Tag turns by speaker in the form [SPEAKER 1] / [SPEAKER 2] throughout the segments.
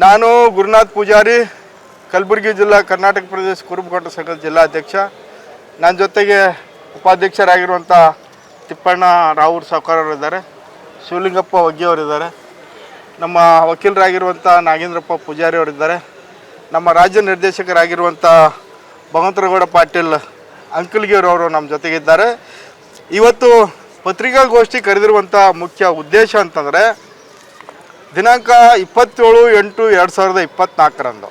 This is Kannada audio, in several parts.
[SPEAKER 1] ನಾನು ಗುರುನಾಥ್ ಪೂಜಾರಿ, ಕಲಬುರಗಿ ಜಿಲ್ಲಾ ಕರ್ನಾಟಕ ಪ್ರದೇಶ ಕುರುಬ ಸಂಘದ ಜಿಲ್ಲಾಧ್ಯಕ್ಷ. ನನ್ನ ಜೊತೆಗೆ ಉಪಾಧ್ಯಕ್ಷರಾಗಿರುವಂಥ ತಿಪ್ಪಣ್ಣ ರಾವೂರ್ ಸಾವ್ಕಾರವರಿದ್ದಾರೆ, ಶಿವಲಿಂಗಪ್ಪ ವಗ್ಗಿಯವರಿದ್ದಾರೆ, ನಮ್ಮ ವಕೀಲರಾಗಿರುವಂಥ ನಾಗೇಂದ್ರಪ್ಪ ಪೂಜಾರಿ ಅವರಿದ್ದಾರೆ, ನಮ್ಮ ರಾಜ್ಯ ನಿರ್ದೇಶಕರಾಗಿರುವಂಥ ಭಗವಂತರಗೌಡ ಪಾಟೀಲ್ ಅಂಕಲ್ಗಿಯವರು ನಮ್ಮ ಜೊತೆಗಿದ್ದಾರೆ. ಇವತ್ತು ಪತ್ರಿಕಾಗೋಷ್ಠಿ ಕರೆದಿರುವಂಥ ಮುಖ್ಯ ಉದ್ದೇಶ ಅಂತಂದರೆ, ದಿನಾಂಕ 27/8/2024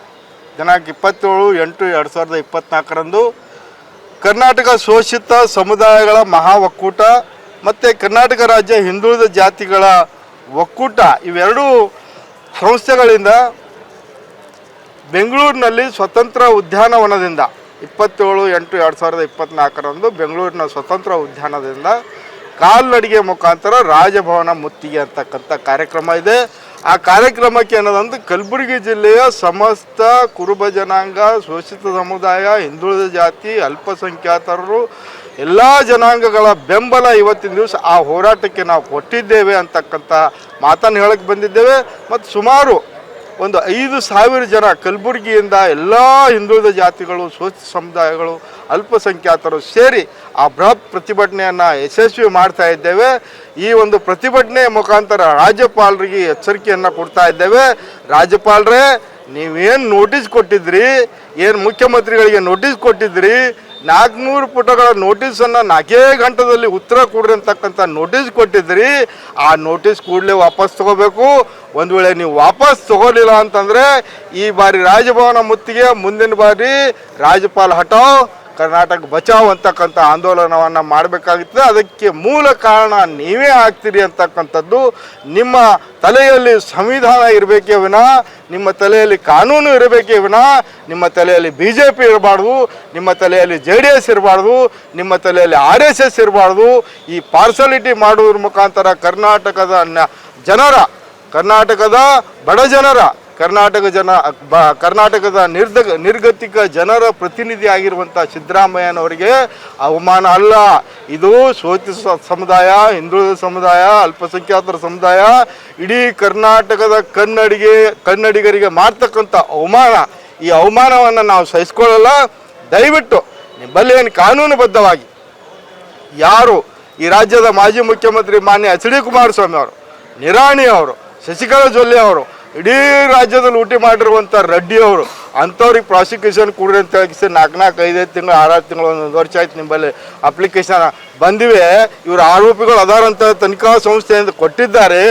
[SPEAKER 1] ದಿನಾಂಕ 27/8/2024 ಕರ್ನಾಟಕ ಶೋಷಿತ ಸಮುದಾಯಗಳ ಮಹಾ ಒಕ್ಕೂಟ ಮತ್ತು ಕರ್ನಾಟಕ ರಾಜ್ಯ ಹಿಂದುಳಿದ ಜಾತಿಗಳ ಒಕ್ಕೂಟ ಇವೆರಡೂ ಸಂಸ್ಥೆಗಳಿಂದ ಬೆಂಗಳೂರಿನಲ್ಲಿ ಸ್ವತಂತ್ರ ಉದ್ಯಾನವನದಿಂದ 27/8/2024 ಬೆಂಗಳೂರಿನ ಸ್ವತಂತ್ರ ಉದ್ಯಾನದಿಂದ ಕಾಲ್ನಡಿಗೆ ಮುಖಾಂತರ ರಾಜಭವನ ಮುತ್ತಿಗೆ ಅಂತಕ್ಕಂಥ ಕಾರ್ಯಕ್ರಮ ಇದೆ. ಆ ಕಾರ್ಯಕ್ರಮಕ್ಕೆ ಏನದಂದ್ರೆ ಕಲಬುರಗಿ ಜಿಲ್ಲೆಯ ಸಮಸ್ತ ಕುರುಬ ಜನಾಂಗ, ಶೋಷಿತ ಸಮುದಾಯ, ಹಿಂದುಳಿದ ಜಾತಿ, ಅಲ್ಪಸಂಖ್ಯಾತರು ಎಲ್ಲ ಜನಾಂಗಗಳ ಬೆಂಬಲ ಇವತ್ತಿನ ದಿವಸ ಆ ಹೋರಾಟಕ್ಕೆ ನಾವು ಕೊಟ್ಟಿದ್ದೇವೆ ಅಂತಕ್ಕಂಥ ಮಾತನ್ನು ಹೇಳಕ್ಕೆ ಬಂದಿದ್ದೇವೆ. ಮತ್ತು ಸುಮಾರು ಒಂದು 5,000 ಜನ ಕಲಬುರಗಿಯಿಂದ ಎಲ್ಲ ಹಿಂದುಳಿದ ಜಾತಿಗಳು, ಶೋಷಿತ ಸಮುದಾಯಗಳು, ಅಲ್ಪಸಂಖ್ಯಾತರು ಸೇರಿ ಆ ಬೃಹತ್ ಪ್ರತಿಭಟನೆಯನ್ನು ಯಶಸ್ವಿ ಮಾಡ್ತಾ ಇದ್ದೇವೆ. ಈ ಒಂದು ಪ್ರತಿಭಟನೆಯ ಮುಖಾಂತರ ರಾಜ್ಯಪಾಲರಿಗೆ ಎಚ್ಚರಿಕೆಯನ್ನು ಕೊಡ್ತಾ ಇದ್ದೇವೆ. ರಾಜ್ಯಪಾಲರೇ, ನೀವೇನು ನೋಟಿಸ್ ಕೊಟ್ಟಿದ್ರಿ, ಏನು ಮುಖ್ಯಮಂತ್ರಿಗಳಿಗೆ ನೋಟಿಸ್ ಕೊಟ್ಟಿದ್ರಿ, 400 ಪುಟಗಳ ನೋಟಿಸನ್ನು 4 ಗಂಟೆದಲ್ಲಿ ಉತ್ತರ ಕೊಡ್ರಿ ಅಂತಕ್ಕಂಥ ನೋಟಿಸ್ ಕೊಟ್ಟಿದ್ರಿ. ಆ ನೋಟಿಸ್ ಕೂಡಲೇ ವಾಪಸ್ ತೊಗೋಬೇಕು. ಒಂದು ವೇಳೆ ನೀವು ವಾಪಸ್ ತೊಗೋಲಿಲ್ಲ ಅಂತಂದರೆ ಈ ಬಾರಿ ರಾಜಭವನ ಮುತ್ತಿಗೆ, ಮುಂದಿನ ಬಾರಿ ರಾಜ್ಯಪಾಲ ಹಟಾವ್ ಕರ್ನಾಟಕ ಬಚಾವ್ ಅಂತಕ್ಕಂಥ ಆಂದೋಲನವನ್ನು ಮಾಡಬೇಕಾಗುತ್ತದೆ. ಅದಕ್ಕೆ ಮೂಲ ಕಾರಣ ನೀವೇ ಆಗ್ತೀರಿ ಅಂತಕ್ಕಂಥದ್ದು. ನಿಮ್ಮ ತಲೆಯಲ್ಲಿ ಸಂವಿಧಾನ ಇರಬೇಕೇ ವಿನಃ, ನಿಮ್ಮ ತಲೆಯಲ್ಲಿ ಕಾನೂನು ಇರಬೇಕೇ ವಿನಃ, ನಿಮ್ಮ ತಲೆಯಲ್ಲಿ BJP ಇರಬಾರ್ದು, ನಿಮ್ಮ ತಲೆಯಲ್ಲಿ JDS ಇರಬಾರ್ದು, ನಿಮ್ಮ ತಲೆಯಲ್ಲಿ RSS ಇರಬಾರ್ದು. ಈ ಪಾರ್ಸಲಿಟಿ ಮಾಡುವುದ್ರ ಮುಖಾಂತರ ಕರ್ನಾಟಕದ ಬಡ ಜನರ, ಕರ್ನಾಟಕದ ನಿರ್ಗತಿಕ ಜನರ ಪ್ರತಿನಿಧಿ ಆಗಿರುವಂಥ ಸಿದ್ದರಾಮಯ್ಯನವರಿಗೆ ಅವಮಾನ ಅಲ್ಲ. ಇದು ಶೋಷಿತ ಸಮುದಾಯ, ಹಿಂದುಳಿದ ಸಮುದಾಯ, ಅಲ್ಪಸಂಖ್ಯಾತರ ಸಮುದಾಯ, ಇಡೀ ಕರ್ನಾಟಕದ ಕನ್ನಡಿಗರಿಗೆ ಮಾಡ್ತಕ್ಕಂಥ ಅವಮಾನ. ಈ ಅವಮಾನವನ್ನು ನಾವು ಸಹಿಸ್ಕೊಳ್ಳಲ್ಲ. ದಯವಿಟ್ಟು ನಿಮ್ಮಲ್ಲಿ ಏನು ಕಾನೂನುಬದ್ಧವಾಗಿ ಯಾರು ಈ ರಾಜ್ಯದ ಮಾಜಿ ಮುಖ್ಯಮಂತ್ರಿ ಮಾನ್ಯ HD ಕುಮಾರಸ್ವಾಮಿ ಅವರು, ನಿರಾಣಿ ಅವರು, ಶಶಿಕಲಾ ಜೊಲ್ಲೆ ಅವರು, ಇಡೀ ರಾಜ್ಯದಲ್ಲಿ ಲೂಟಿ ಮಾಡಿರುವಂಥ ರೆಡ್ಡಿ ಅವರು, ಅಂಥವ್ರಿಗೆ ಪ್ರಾಸಿಕ್ಯೂಷನ್ ಕೊಡ್ರಿ ಅಂತ ಹೇಳಿ 4, 5 ತಿಂಗಳು, 6 ತಿಂಗಳು, 1 ವರ್ಷ ಆಯ್ತು ನಿಮ್ಮಲ್ಲಿ ಅಪ್ಲಿಕೇಶನ್ ಬಂದಿವೆ. ಇವರು ಆರೋಪಿಗಳು ಅದಾರಂತ ತನಿಖಾ ಸಂಸ್ಥೆಯಿಂದ ಕೊಟ್ಟಿದ್ದಾರೆ.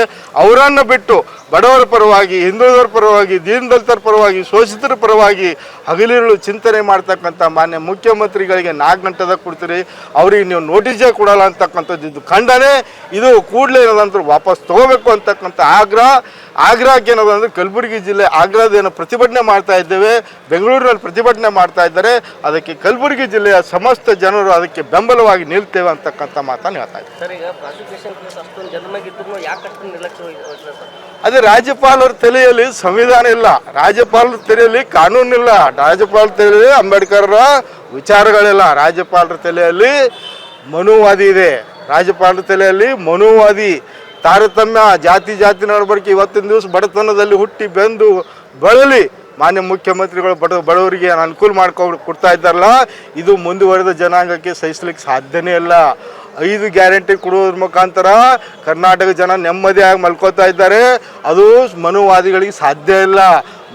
[SPEAKER 1] ಅವರನ್ನು ಬಿಟ್ಟು ಬಡವರ ಪರವಾಗಿ, ಹಿಂದುಳಿದರ ಪರವಾಗಿ, ದೀನದಲಿತರ ಪರವಾಗಿ, ಶೋಷಿತರ ಪರವಾಗಿ ಹಗಲಿರುಳು ಚಿಂತನೆ ಮಾಡ್ತಕ್ಕಂಥ ಮಾನ್ಯ ಮುಖ್ಯಮಂತ್ರಿಗಳಿಗೆ 4 ಗಂಟೆದಾಗ ಕೊಡ್ತೀರಿ, ಅವ್ರಿಗೆ ನೀವು ನೋಟಿಸೇ ಕೊಡಲ್ಲ ಅಂತಕ್ಕಂಥದ್ದು ಇದು ಖಂಡನೆ. ಇದು ಕೂಡಲೇ ಏನದಂದ್ರೆ ವಾಪಸ್ ತೊಗೋಬೇಕು ಅಂತಕ್ಕಂಥ ಆಗ್ರಹಕ್ಕೆ ಏನದಂದ್ರೆ ಕಲಬುರಗಿ ಜಿಲ್ಲೆ ಆಗ್ರಹದೇನು ಪ್ರತಿಭಟನೆ ಮಾಡ್ತಾ ಇದ್ದೇವೆ. ಬೆಂಗಳೂರಿನಲ್ಲಿ ಪ್ರತಿಭಟನೆ ಮಾಡ್ತಾ ಇದ್ದಾರೆ. ಅದಕ್ಕೆ ಕಲಬುರಗಿ ಜಿಲ್ಲೆಯ ಸಮಸ್ತ ಜನರು ಅದಕ್ಕೆ ಬೆಂಬಲವಾಗಿ ನಿಲ್ತೇವೆ ಅಂತಕ್ಕಂಥ ಮಾತನ್ನು ಹೇಳ್ತಾ ಇದ್ದಾರೆ. ಅದೇ ರಾಜ್ಯಪಾಲರ ತಲೆಯಲ್ಲಿ ಸಂವಿಧಾನ ಇಲ್ಲ, ರಾಜ್ಯಪಾಲರ ತಲೆಯಲ್ಲಿ ಕಾನೂನಿಲ್ಲ, ರಾಜ್ಯಪಾಲರ ತಲೆಯಲ್ಲಿ ಅಂಬೇಡ್ಕರ್ರ ವಿಚಾರಗಳಿಲ್ಲ. ರಾಜ್ಯಪಾಲರ ತಲೆಯಲ್ಲಿ ಮನುವಾದಿ ಇದೆ. ರಾಜ್ಯಪಾಲರ ತಲೆಯಲ್ಲಿ ಮನುವಾದಿ ತಾರತಮ್ಯ, ಜಾತಿ ನಡವಳಿಕೆ ಇವತ್ತಿನ ದಿವಸ ಬಡತನದಲ್ಲಿ ಹುಟ್ಟಿ ಬೆಂದು ಬಳಲಿ ಮಾನ್ಯ ಮುಖ್ಯಮಂತ್ರಿಗಳು ಬಡವರಿಗೆ ಅನುಕೂಲ ಕೊಡ್ತಾ ಇದ್ದಾರಲ್ಲ, ಇದು ಮುಂದುವರೆದ ಜನಾಂಗಕ್ಕೆ ಸಹಿಸ್ಲಿಕ್ಕೆ ಸಾಧ್ಯನೇ ಇಲ್ಲ. 5 ಗ್ಯಾರಂಟಿ ಕೊಡುವುದ್ರ ಮುಖಾಂತರ ಕರ್ನಾಟಕ ಜನ ನೆಮ್ಮದಿಯಾಗಿ ಮಲ್ಕೋತಾ ಇದ್ದಾರೆ. ಅದು ಮನುವಾದಿಗಳಿಗೆ ಸಾಧ್ಯ ಇಲ್ಲ.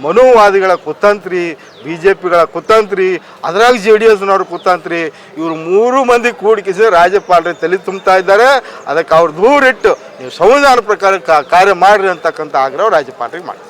[SPEAKER 1] ಮನುವಾದಿಗಳ ಕುತಂತ್ರಿ, BJPಗಳ ಕುತಂತ್ರಿ, ಅದರಾಗ JDSನವ್ರ ಕುತಂತ್ರಿ, ಇವರು 3 ಮಂದಿ ಕೂಡಿಕಿಸಿ ರಾಜ್ಯಪಾಲರಿಗೆ ತಲೆ ತುಂಬ್ತಾ ಇದ್ದಾರೆ. ಅದಕ್ಕೆ ಅವ್ರು ದೂರಿಟ್ಟು ನೀವು ಸಂವಿಧಾನ ಪ್ರಕಾರ ಕಾರ್ಯ ಮಾಡಿರಿ ಅಂತಕ್ಕಂಥ ಆಗ್ರಹ ರಾಜ್ಯಪಾಲರಿಗೆ ಮಾಡಿ.